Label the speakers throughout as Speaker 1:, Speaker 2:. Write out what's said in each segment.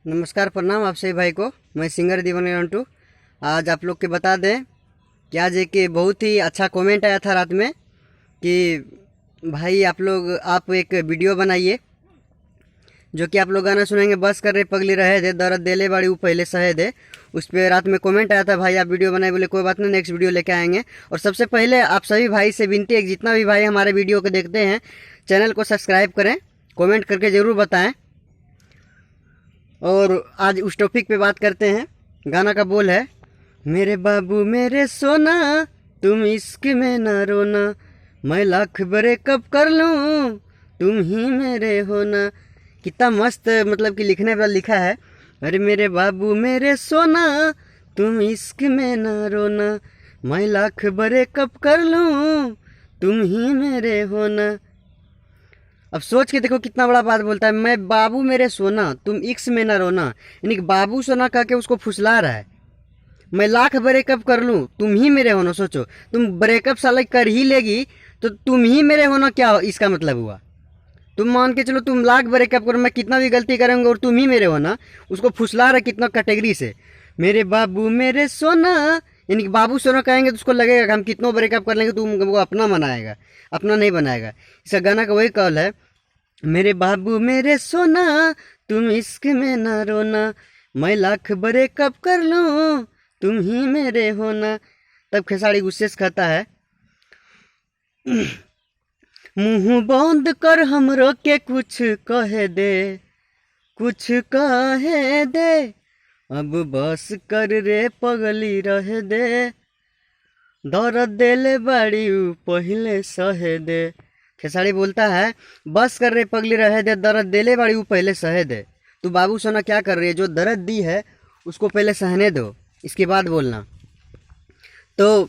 Speaker 1: नमस्कार, प्रणाम आप सभी भाई को। मैं सिंगर दीवान रंटू। आज आप लोग के बता दें कि आज एक बहुत ही अच्छा कमेंट आया था रात में कि भाई आप एक वीडियो बनाइए जो कि आप लोग गाना सुनेंगे। बस कर रहे पगली रहे दे दर्द देले बाड़ी वो पहले सहे दे। उस पर रात में कमेंट आया था, भाई आप वीडियो बनाए। बोले कोई बात नहीं, नेक्स्ट वीडियो लेके आएंगे। और सबसे पहले आप सभी भाई से विनती है, जितना भी भाई हमारे वीडियो को देखते हैं चैनल को सब्सक्राइब करें, कमेंट करके ज़रूर बताएं। और आज उस टॉपिक पे बात करते हैं। गाना का बोल है, मेरे बाबू मेरे सोना तुम इश्क में न रोना, मैं लाख ब्रेकअप कर लूँ तुम ही मेरे होना। कितना मस्त मतलब कि लिखने पर लिखा है। अरे मेरे बाबू मेरे सोना तुम इश्क में न रोना, मैं लाख ब्रेकअप कर लूँ तुम ही मेरे होना। अब सोच के देखो कितना बड़ा बात बोलता है, मैं बाबू मेरे सोना तुम इश्क में ना रोना। यानी कि बाबू सोना कह के उसको फुसला रहा है। मैं लाख ब्रेकअप कर लूँ तुम ही मेरे होना। सोचो, तुम ब्रेकअप साला कर ही लेगी तो तुम ही मेरे होना क्या हो, इसका मतलब हुआ। तुम मान के चलो तुम लाख ब्रेकअप करो, मैं कितना भी गलती करूँगा और तुम ही मेरे होना। उसको फुसला रहा कितना कैटेगरी से, मेरे बाबू मेरे सोना। यानी कि बाबू सोना कहेंगे तो उसको लगेगा कि हम कितनों ब्रेकअप कर लेंगे तो वो अपना मनाएगा, अपना नहीं बनाएगा। इसका गाना का वही कॉल है, मेरे बाबू मेरे सोना तुम इश्क में ना रोना, मैं लाख ब्रेकअप कर लूँ तुम ही मेरे होना। तब खेसारी गुस्से से कहता है, मुंह बंद कर हमरो के कुछ कह दे, कुछ कह दे, अब बस कर रे पगली रह दे, दर्द देले बाड़ी पहले सहे दे। खेसारी बोलता है, बस कर रे पगली रहे दे, दर्द देले बाड़ी वो पहले सहे दे। तू बाबू सोना क्या कर रही है, जो दर्द दी है उसको पहले सहने दो, इसके बाद बोलना। तो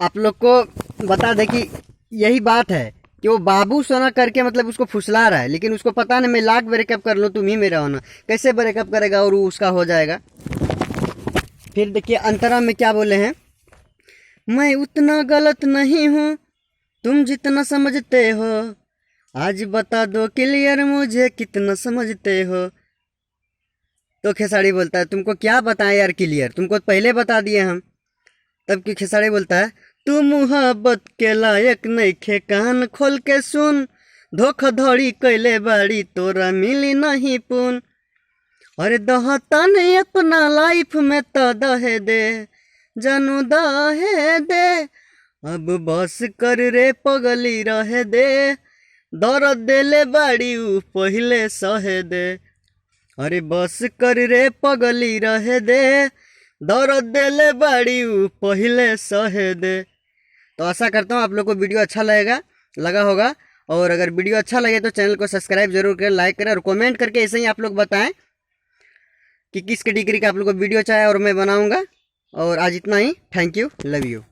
Speaker 1: आप लोग को बता दें कि यही बात है कि वो बाबू सोना करके मतलब उसको फुसला रहा है, लेकिन उसको पता नहीं मैं लाख ब्रेकअप कर लूँ तुम ही मेरा होना। कैसे ब्रेकअप करेगा और वो उसका हो जाएगा। फिर देखिए अंतरा में क्या बोले हैं, मैं उतना गलत नहीं हूँ तुम जितना समझते हो, आज बता दो क्लियर मुझे कितना समझते हो। तो खेसारी बोलता है, तुमको क्या बताएं यार क्लियर, तुमको पहले बता दिए हम। तब कि खेसारी बोलता है, तू मुहब्बत के लायक नहीं खे, कान खोल के सुन, धोखाधड़ी कैले बाड़ी तोरा मिली नहीं पुन। अरे दहता नहीं अपना लाइफ में तो दहे दे जानू दहे दे, अब बस कर रे पगली रहे दे, दर्द देले बाड़ी पहले सहे दे। अरे बस कर रे पगली रहे दे, दर्द देले बाड़ी पहले सहे दे। तो आशा करता हूँ आप लोग को वीडियो अच्छा लगा होगा। और अगर वीडियो अच्छा लगे तो चैनल को सब्सक्राइब जरूर करें, लाइक करें और कमेंट करके ऐसे ही आप लोग बताएं कि किस कैटेगरी का आप लोग को वीडियो चाहिए और मैं बनाऊँगा। और आज इतना ही, थैंक यू, लव यू।